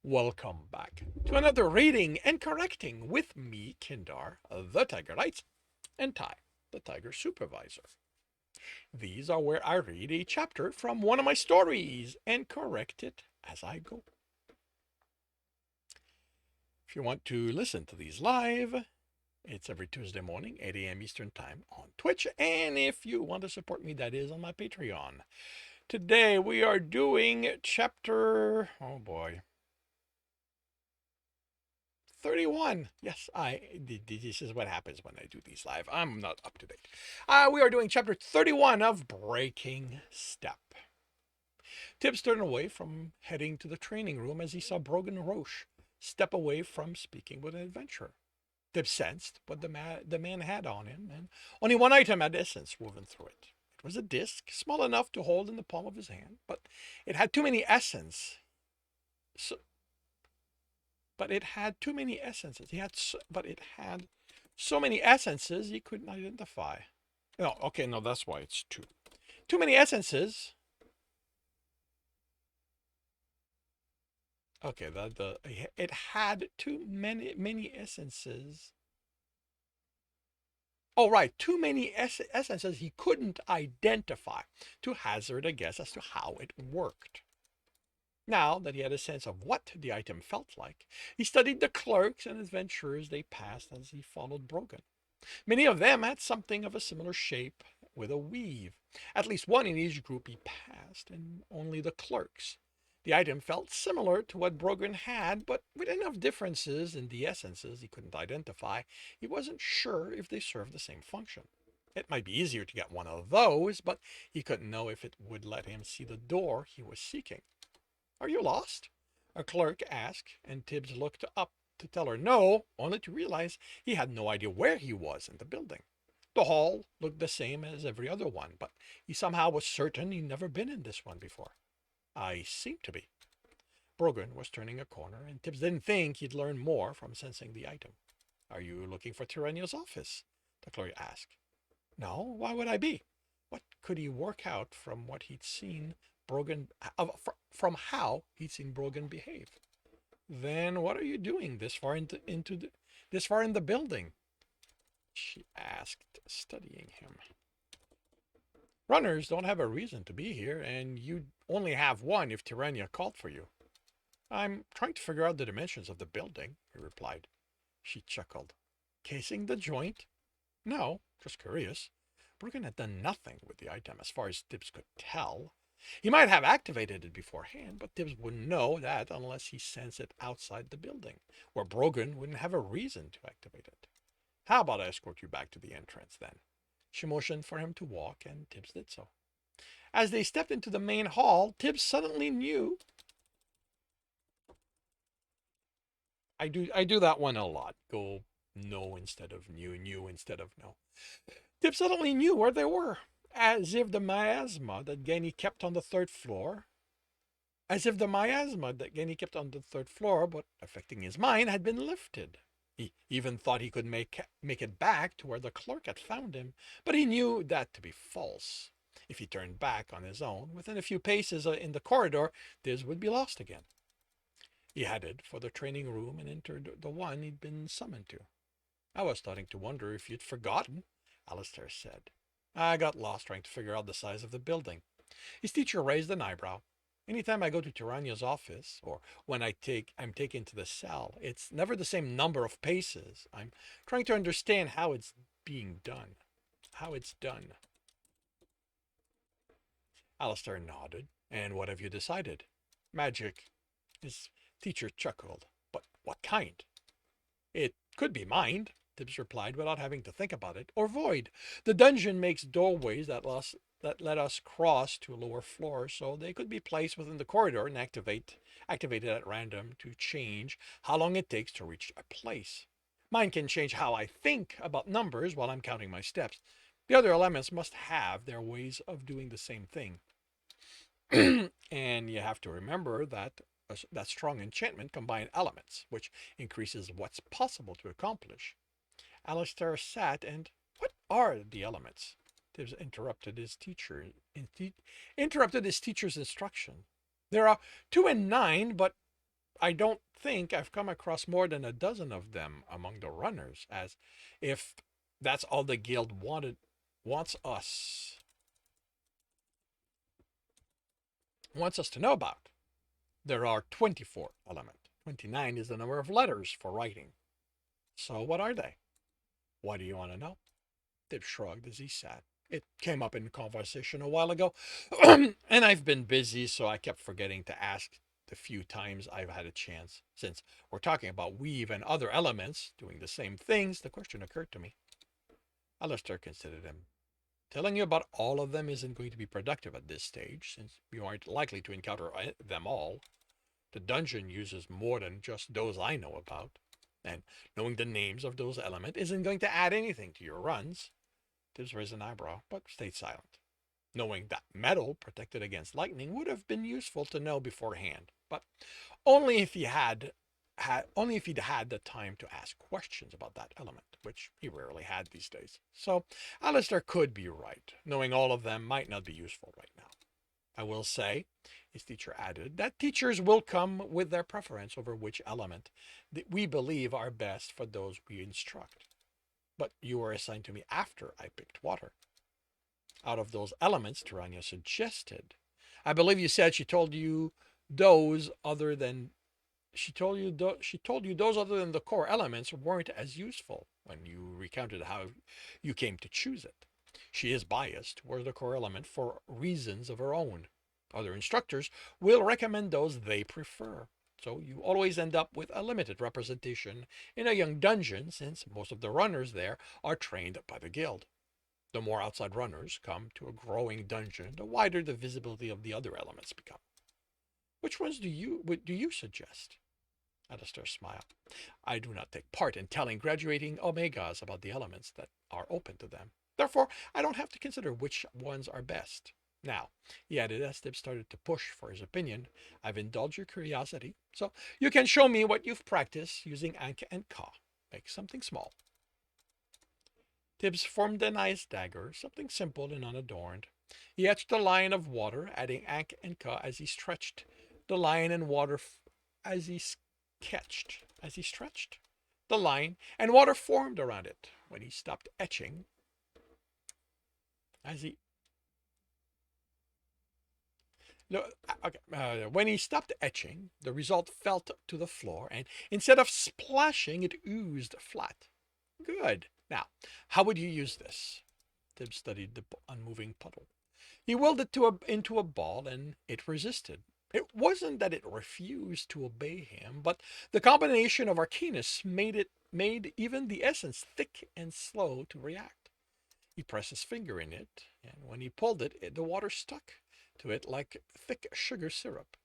Welcome back to another reading and correcting with me, Kindar, the Tiger Knight, and Ty, the Tiger Supervisor. These are where I read a chapter from one of my stories and correct it as I go. If you want to listen to these live, it's every Tuesday morning, 8 a.m. Eastern Time on Twitch, and if you want to support me, that is on my Patreon. Today we are doing chapter, oh boy, 31. Yes, this is what happens when I do these live. I'm not up to date. We are doing chapter 31 of Breaking Step. Tibs turned away from heading to the training room as he saw Brogan Roche step away from speaking with an adventurer. Tibs sensed what the man had on him, and only one item had essence woven through it. It was a disc, small enough to hold in the palm of his hand, but it had too many essence. So, but it had too many essences. But it had so many essences he couldn't identify. No, okay, no, that's why it's two. Too many essences. Okay, it had too many essences. Oh, right, too many essences he couldn't identify to hazard a guess as to how it worked. Now that he had a sense of what the item felt like, he studied the clerks and adventurers they passed as he followed Brogan. Many of them had something of a similar shape with a weave. At least one in each group he passed, and only the clerks. The item felt similar to what Brogan had, but with enough differences in the essences he couldn't identify, he wasn't sure if they served the same function. It might be easier to get one of those, but he couldn't know if it would let him see the door he was seeking. Are you lost? A clerk asked, and Tibs looked up to tell her no, only to realize he had no idea where he was in the building. The hall looked the same as every other one, but he somehow was certain he'd never been in this one before. I seem to be. Brogan was turning a corner, and Tibs didn't think he'd learn more from sensing the item. Are you looking for Tyrannia's office? The clerk asked. No, why would I be? What could he work out from what he'd seen Brogan, from how he'd seen Brogan behave? Then what are you doing this far in the building? She asked, studying him. Runners don't have a reason to be here, and you'd only have one if Tyrannia called for you. I'm trying to figure out the dimensions of the building, he replied. She chuckled. Casing the joint? No, just curious. Brogan had done nothing with the item as far as Tibs could tell. He might have activated it beforehand, but Tibs wouldn't know that unless he sensed it outside the building, where Brogan wouldn't have a reason to activate it. How about I escort you back to the entrance, then? She motioned for him to walk, and Tibs did so. As they stepped into the main hall, Tibs suddenly knew. I do that one a lot. Go no instead of new instead of no. Tibs suddenly knew where they were, as if the miasma that Genny kept on the third floor but affecting his mind, had been lifted. He even thought he could make it back to where the clerk had found him, but he knew that to be false. If he turned back on his own, within a few paces in the corridor, Tibs would be lost again. He headed for the training room and entered the one he'd been summoned to. I was starting to wonder if you'd forgotten, Alistair said. I got lost trying to figure out the size of the building. His teacher raised an eyebrow. Anytime I go to Tyrannia's office, or when I'm taken to the cell, it's never the same number of paces. I'm trying to understand how it's being done. How it's done. Alistair nodded. And what have you decided? Magic. His teacher chuckled. But what kind? It could be mind, Tibs replied without having to think about it, or void. The dungeon makes doorways that let us cross to lower floors, so they could be placed within the corridor and activated at random to change how long it takes to reach a place. Mine can change how I think about numbers while I'm counting my steps. The other elements must have their ways of doing the same thing. And you have to remember that strong enchantment combines elements, which increases what's possible to accomplish. Alistair sat and, what are the elements? Tibs interrupted his teacher's instruction. There are 2 and 9, but I don't think I've come across more than a dozen of them among the runners, as if that's all the guild wants us wants us to know about. There are 24 elements. 29 is the number of letters for writing. So what are they? Why do you want to know? Tib shrugged as he sat. It came up in conversation a while ago, and I've been busy, so I kept forgetting to ask the few times I've had a chance. Since we're talking about weave and other elements doing the same things, the question occurred to me. Alistair considered him. Telling you about all of them isn't going to be productive at this stage, since you aren't likely to encounter them all. The dungeon uses more than just those I know about, and knowing the names of those elements isn't going to add anything to your runs. Tibs raised an eyebrow, but stayed silent. Knowing that metal protected against lightning would have been useful to know beforehand, but only if only if he'd had the time to ask questions about that element, which he rarely had these days. So Alistair could be right. Knowing all of them might not be useful right now. I will say, his teacher added, that teachers will come with their preference over which element that we believe are best for those we instruct. But you were assigned to me after I picked water. Out of those elements Taranya suggested, I believe you said she told you those other than she told you those other than the core elements weren't as useful when you recounted how you came to choose it. She is biased towards the core element for reasons of her own. Other instructors will recommend those they prefer. So you always end up with a limited representation in a young dungeon, since most of the runners there are trained by the guild. The more outside runners come to a growing dungeon, the wider the visibility of the other elements become. Which ones do you suggest? Alistair smiled. I do not take part in telling graduating Omegas about the elements that are open to them. Therefore, I don't have to consider which ones are best. Now, he added as Tib started to push for his opinion, I've indulged your curiosity, so you can show me what you've practiced using Ankh and Ka. Make something small. Tibbs formed an ice dagger, something simple and unadorned. He etched a line of water, adding Ankh and Ka as he stretched the line and water as he stretched the line, and water formed around it. When he stopped etching, as he no, when he stopped etching, the result fell to the floor, and instead of splashing, it oozed flat. Good. Now, how would you use this? Tib studied the unmoving puddle. He willed it into a ball, and it resisted. It wasn't that it refused to obey him, but the combination of arcanus made even the essence thick and slow to react. He pressed his finger in it, and when he pulled it, the water stuck to it like thick sugar syrup.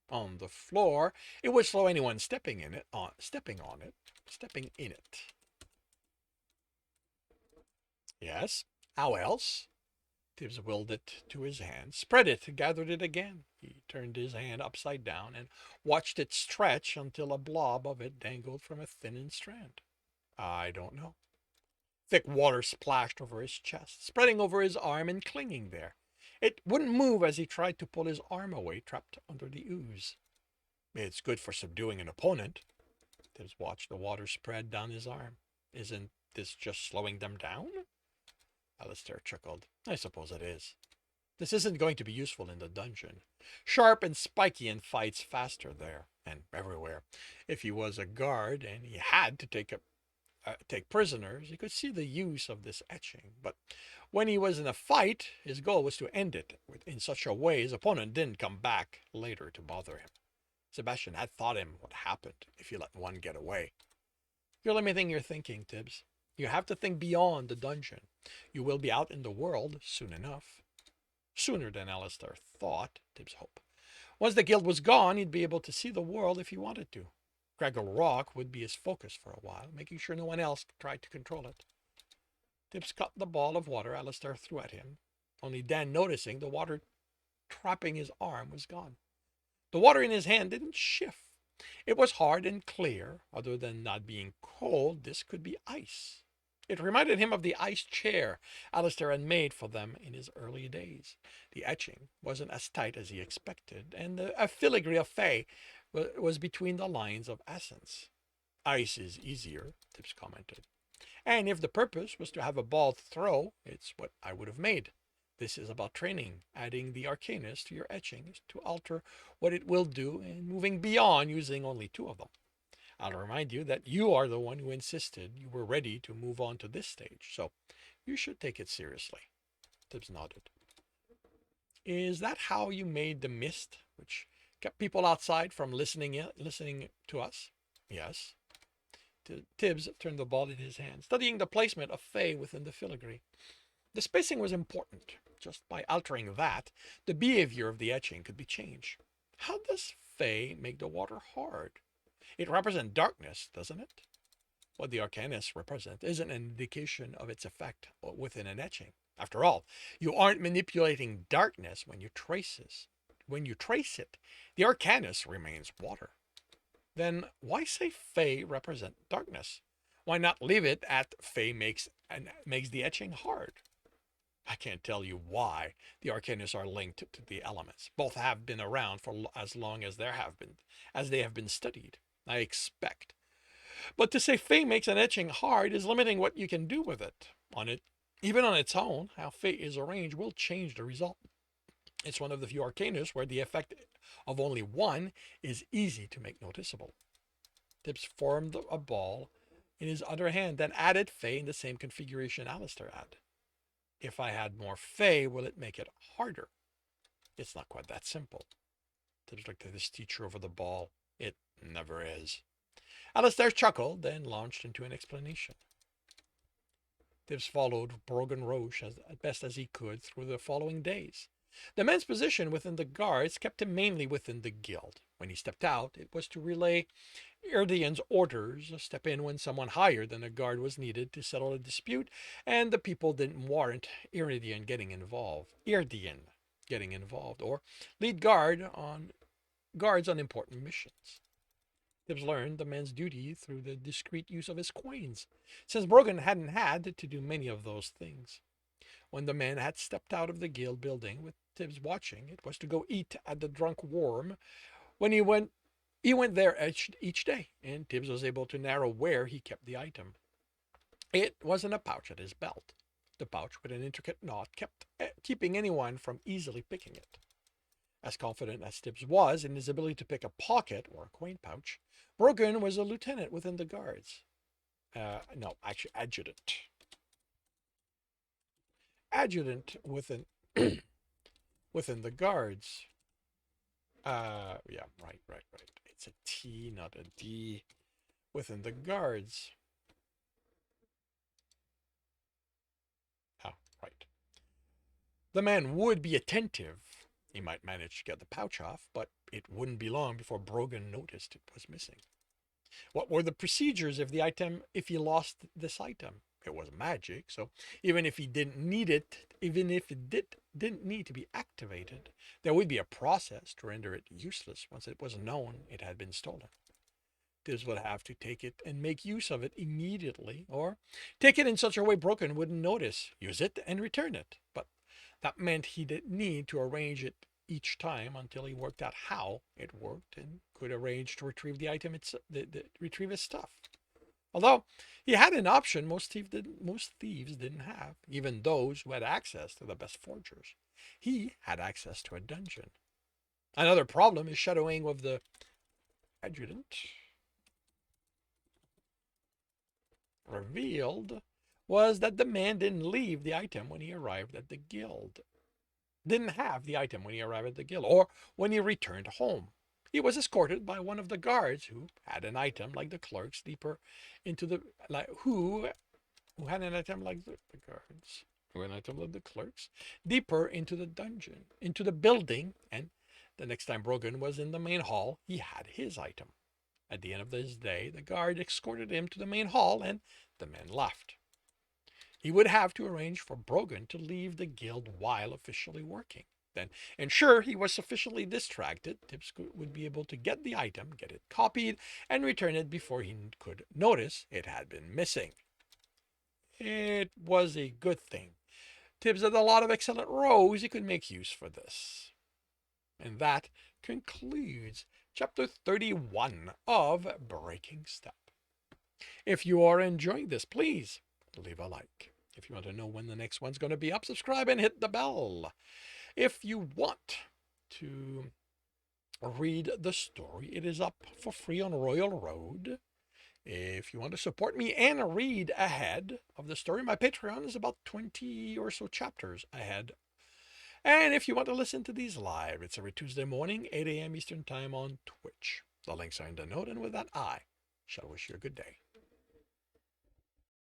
On the floor, it would slow anyone stepping in it. Yes. How else? Tibbs willed it to his hand, spread it, gathered it again. He turned his hand upside down and watched it stretch until a blob of it dangled from a thinning strand. I don't know. Thick water splashed over his chest, spreading over his arm and clinging there. It wouldn't move as he tried to pull his arm away, trapped under the ooze. It's good for subduing an opponent. Tibbs watched the water spread down his arm. Isn't this just slowing them down? Alistair chuckled. I suppose it is. This isn't going to be useful in the dungeon. Sharp and spiky in fights faster there, and everywhere. If he was a guard and he had to take prisoners, he could see the use of this etching. But when he was in a fight, his goal was to end it in such a way his opponent didn't come back later to bother him. Sebastian had taught him what happened if you let one get away. You're limiting your thinking, Tibbs. You have to think beyond the dungeon. You will be out in the world soon enough. Sooner than Alistair thought, Tibbs hoped. Once the guild was gone, he'd be able to see the world if he wanted to. Gregor Rock would be his focus for a while, making sure no one else tried to control it. Tibbs caught the ball of water Alistair threw at him, only then noticing the water trapping his arm was gone. The water in his hand didn't shift. It was hard and clear. Other than not being cold, this could be ice. It reminded him of the ice chair Alistair had made for them in his early days. The etching wasn't as tight as he expected, and a filigree of fey was between the lines of essence. Ice is easier, Tibs commented. And if the purpose was to have a ball to throw, it's what I would have made. This is about training, adding the arcanus to your etchings to alter what it will do and moving beyond using only two of them. I'll remind you that you are the one who insisted you were ready to move on to this stage, so you should take it seriously. Tibbs nodded. Is that how you made the mist, which kept people outside from listening to us? Yes. Tibbs turned the ball in his hand, studying the placement of Fey within the filigree. The spacing was important. Just by altering that, the behavior of the etching could be changed. How does Fey make the water hard? It represents darkness, doesn't it? What the arcanus represents is an indication of its effect within an etching. After all, you aren't manipulating darkness when you trace it. When you trace it, the arcanus remains water. Then why say Fey represent darkness? Why not leave it at Fey makes the etching hard? I can't tell you why the arcanus are linked to the elements. Both have been around for as long as they have been studied, I expect. But to say Fey makes an etching hard is limiting what you can do with it. Even on its own, how Fey is arranged will change the result. It's one of the few arcanus where the effect of only one is easy to make noticeable. Tibbs formed a ball in his other hand, then added Fey in the same configuration Alistair had. If I had more Fey, will it make it harder? It's not quite that simple. Tibbs looked at his teacher over the ball. It never is. Alistair chuckled, then launched into an explanation. Tibbs followed Brogan Roche as best as he could through the following days. The man's position within the guards kept him mainly within the guild. When he stepped out, it was to relay Erdian's orders, step in when someone higher than a guard was needed to settle a dispute, and the people didn't warrant Erdian getting involved, or lead guards on important missions. Tibbs learned the man's duty through the discreet use of his coins, since Brogan hadn't had to do many of those things. When the man had stepped out of the guild building with Tibbs watching, it was to go eat at the Drunk Worm. When he went there each day, and Tibbs was able to narrow where he kept the item. It was in a pouch at his belt. The pouch with an intricate knot kept keeping anyone from easily picking it. As confident as Tibbs was in his ability to pick a pocket or a coin pouch, Brogan was a lieutenant within the guards. No, actually, adjutant. Adjutant within within the guards. Yeah, right. It's a T, not a D. Within the guards. Oh, right. The man would be attentive. He might manage to get the pouch off, but it wouldn't be long before Brogan noticed it was missing. What were the procedures if he lost this item? It was magic, so even if he didn't need it, even if it didn't need to be activated, there would be a process to render it useless once it was known it had been stolen. Tibbs would have to take it and make use of it immediately, or take it in such a way Brogan wouldn't notice, use it and return it. But that meant he didn't need to arrange it each time until he worked out how it worked and could arrange to retrieve the item, retrieve his stuff. Although he had an option most thieves didn't have, even those who had access to the best forgers. He had access to a dungeon. Another problem is shadowing of the adjutant revealed was that the man didn't leave the item when he arrived at the guild. Didn't have the item when he arrived at the guild or when he returned home. He was escorted by one of the guards who had an item like the clerks deeper into the who had an item like the guards, who had an item like the clerks, deeper into the dungeon, into the building, and the next time Brogan was in the main hall, he had his item. At the end of this day, the guard escorted him to the main hall, and the men left. He would have to arrange for Brogan to leave the guild while officially working. Then ensure he was sufficiently distracted, Tibbs would be able to get the item, get it copied, and return it before he could notice it had been missing. It was a good thing. Tibbs had a lot of excellent rogues he could make use for this. And that concludes chapter 31 of Breaking Step. If you are enjoying this, please leave a like. If you want to know when the next one's going to be up, subscribe and hit the bell. If you want to read the story, it is up for free on Royal Road. If you want to support me and read ahead of the story, my Patreon is about 20 or so chapters ahead. And if you want to listen to these live, it's every Tuesday morning, 8 a.m. Eastern Time on Twitch. The links are in the note, and with that, I shall wish you a good day.